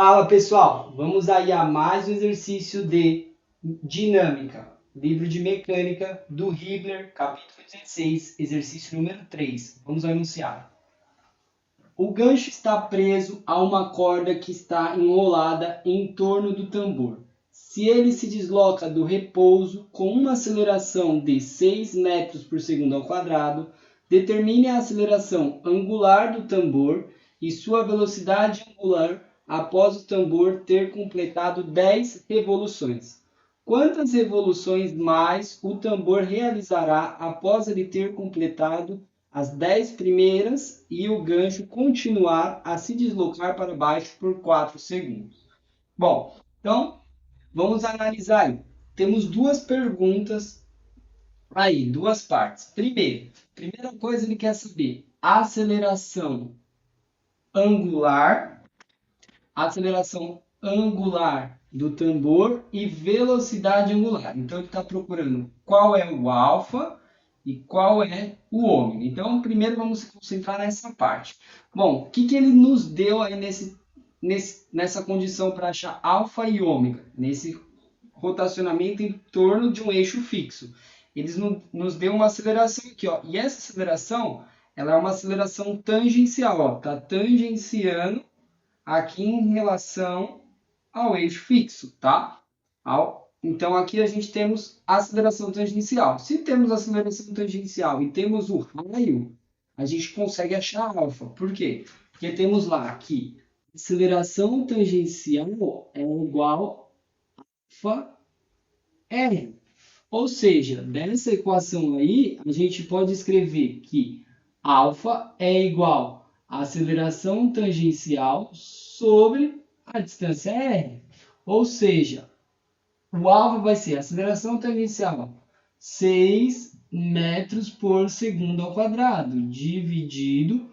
Fala pessoal, vamos aí a mais um exercício de dinâmica, livro de mecânica do Hibbeler, capítulo 16, exercício número 3. Vamos ao enunciado. O gancho está preso a uma corda que está enrolada em torno do tambor. Se ele se desloca do repouso com uma aceleração de 6 metros por segundo ao quadrado, determine a aceleração angular do tambor e sua velocidade angular após o tambor ter completado 10 revoluções. Quantas revoluções mais o tambor realizará após ele ter completado as 10 primeiras e o gancho continuar a se deslocar para baixo por 4 segundos? Bom, então vamos analisar aí. Temos duas perguntas aí, duas partes. Primeira coisa ele quer saber aceleração angular, do tambor e velocidade angular. Então ele está procurando qual é o alfa e qual é o ômega. Então primeiro vamos se concentrar nessa parte. Bom, o que ele nos deu aí nessa condição para achar alfa e ômega? Nesse rotacionamento em torno de um eixo fixo. Eles nos deu uma aceleração aqui, ó. E essa aceleração, ela é uma aceleração tangencial, ó. Tá tangenciando aqui em relação ao eixo fixo, tá? Então aqui a gente temos aceleração tangencial. Se temos aceleração tangencial e temos o raio, a gente consegue achar alfa. Por quê? Porque temos lá que aceleração tangencial é igual a alfa R. Ou seja, dessa equação aí, a gente pode escrever que alfa é igual a aceleração tangencial sobre a distância r. Ou seja, o alfa vai ser a aceleração tangencial 6 metros por segundo ao quadrado, dividido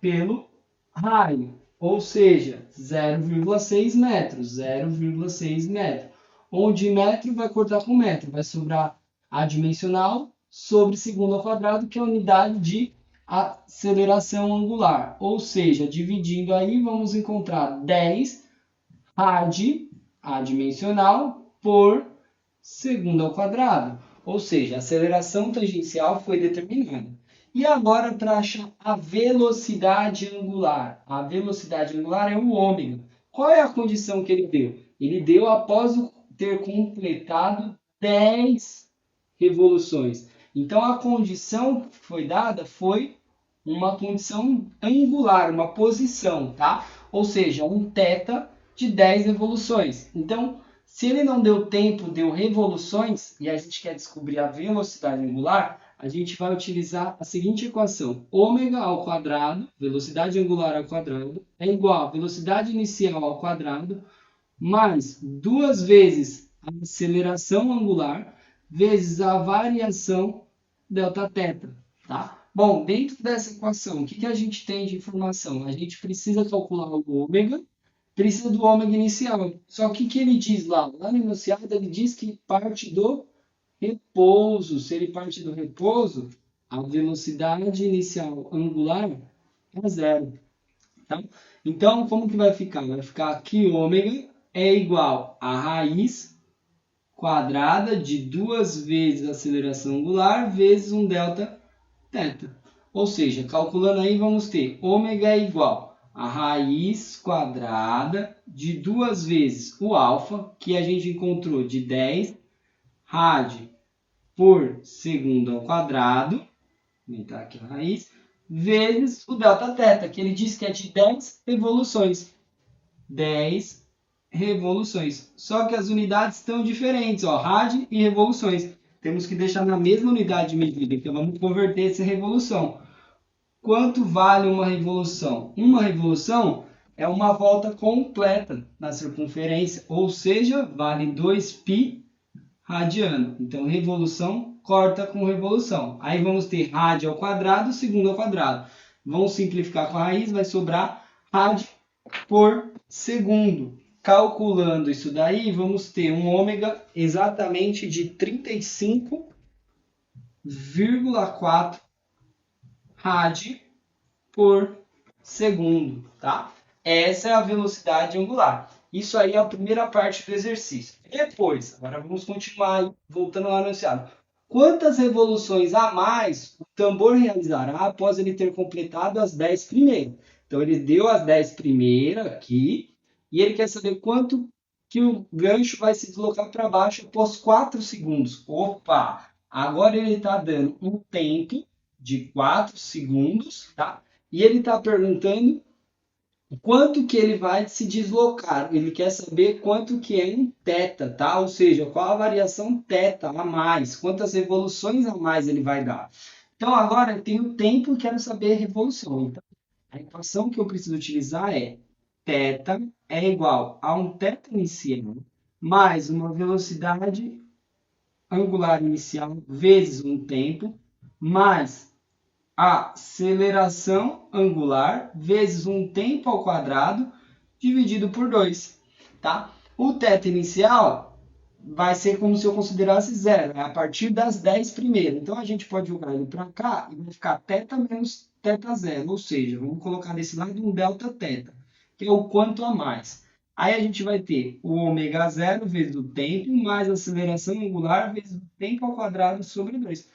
pelo raio. Ou seja, 0,6 metros, 0,6 metros. Onde metro vai cortar com metro, vai sobrar adimensional sobre segundo ao quadrado, que é a unidade de aceleração angular. Ou seja, dividindo aí, vamos encontrar 10 rad adimensional por segundo ao quadrado. Ou seja, a aceleração tangencial foi determinada. E agora, para achar a velocidade angular. A velocidade angular é o ômega. Qual é a condição que ele deu? Ele deu após ter completado 10 revoluções. Então, a condição que foi dada foi uma condição angular, uma posição, tá? Ou seja, um θ de 10 revoluções. Então, se ele não deu tempo, deu revoluções, e a gente quer descobrir a velocidade angular, a gente vai utilizar a seguinte equação. Ômega ao quadrado, velocidade angular ao quadrado, é igual a velocidade inicial ao quadrado, mais 2 vezes a aceleração angular, vezes a variação Δθ, tá? Bom, dentro dessa equação, o que a gente tem de informação? A gente precisa calcular o ômega, precisa do ômega inicial. Só que o que ele diz lá? Lá no enunciado ele diz que parte do repouso. Se ele parte do repouso, a velocidade inicial angular é zero. Tá? Então, como que vai ficar? Vai ficar que ômega é igual a raiz quadrada de 2 vezes a aceleração angular vezes um Δθ. Ou seja, calculando aí, vamos ter ômega é igual a raiz quadrada de 2 vezes o alfa, que a gente encontrou de 10 rad por segundo ao quadrado, vou aumentar aqui a raiz, vezes o Δθ, que ele diz que é de 10 revoluções. 10 revoluções. Só que as unidades estão diferentes, ó, rad e revoluções. Temos que deixar na mesma unidade de medida, então vamos converter essa revolução. Quanto vale uma revolução? Uma revolução é uma volta completa na circunferência, ou seja, vale 2π radiano. Então, revolução corta com revolução. Aí vamos ter rad ao quadrado, segundo ao quadrado. Vamos simplificar com a raiz, vai sobrar rad por segundo. Calculando isso daí, vamos ter um ômega exatamente de 35,4 rad por segundo, tá? Essa é a velocidade angular. Isso aí é a primeira parte do exercício. Depois, agora vamos continuar voltando ao enunciado. Quantas revoluções a mais o tambor realizará após ele ter completado as 10 primeiras? Então, ele deu as 10 primeiras aqui, e ele quer saber quanto que o gancho vai se deslocar para baixo após 4 segundos. Opa! Agora ele está dando um tempo de 4 segundos, tá? E ele está perguntando quanto que ele vai se deslocar. Ele quer saber quanto que é um θ, tá? Ou seja, qual a variação θ a mais, quantas revoluções a mais ele vai dar. Então agora eu tenho tempo e quero saber a revolução. Então, a equação que eu preciso utilizar é θ é igual a um θ inicial mais uma velocidade angular inicial vezes um tempo mais a aceleração angular vezes um tempo ao quadrado dividido por 2, tá? O θ inicial vai ser como se eu considerasse zero, é a partir das 10 primeiras. Então, a gente pode jogar ele para cá e vai ficar θ menos θ zero, ou seja, vamos colocar desse lado um Δθ, que é o quanto a mais. Aí a gente vai ter o ômega zero vezes o tempo, mais a aceleração angular vezes o tempo ao quadrado sobre 2.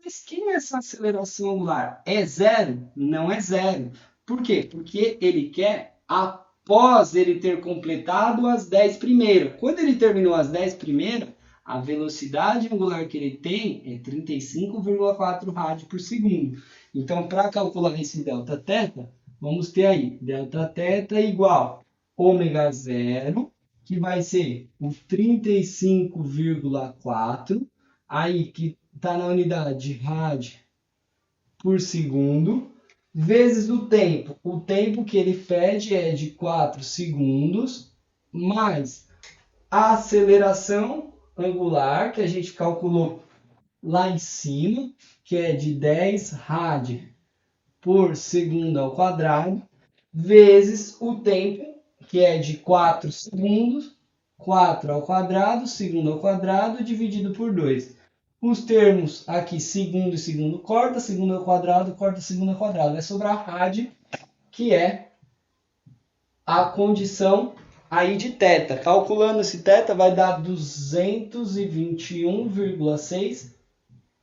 Mas que é essa aceleração angular? É zero? Não é zero. Por quê? Porque ele quer após ele ter completado as 10 primeiras. Quando ele terminou as 10 primeiras, a velocidade angular que ele tem é 35,4 rádios por segundo. Então, para calcular esse Δθ, vamos ter aí Δθ igual ômega zero, que vai ser o 35,4, aí que está na unidade de rádio por segundo, vezes o tempo. O tempo que ele pede é de 4 segundos, mais a aceleração angular, que a gente calculou lá em cima, que é de 10 rádio por segundo ao quadrado, vezes o tempo, que é de 4 segundos, 4 ao quadrado, segundo ao quadrado, dividido por 2. Os termos aqui, segundo e segundo corta, segundo ao quadrado, corta segundo ao quadrado. Vai sobrar rádio, que é a condição aí de θ. Calculando esse θ vai dar 221,6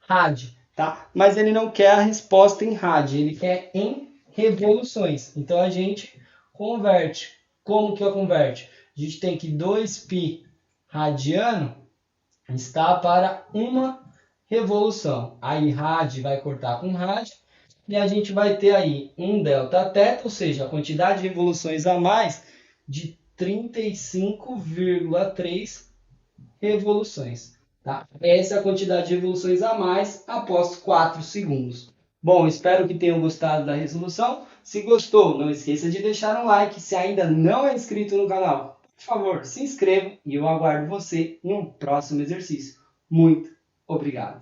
rádio, tá? Mas ele não quer a resposta em rádio, ele quer em revoluções. Então a gente converte. Como que eu converte? A gente tem que 2π radiano está para uma revolução. Aí rádio vai cortar com rádio e a gente vai ter aí um Δθ, ou seja, a quantidade de revoluções a mais de 35,3 revoluções. Tá? Essa é a quantidade de revoluções a mais após 4 segundos. Bom, espero que tenham gostado da resolução. Se gostou, não esqueça de deixar um like. Se ainda não é inscrito no canal, por favor, se inscreva e eu aguardo você em um próximo exercício. Muito obrigado!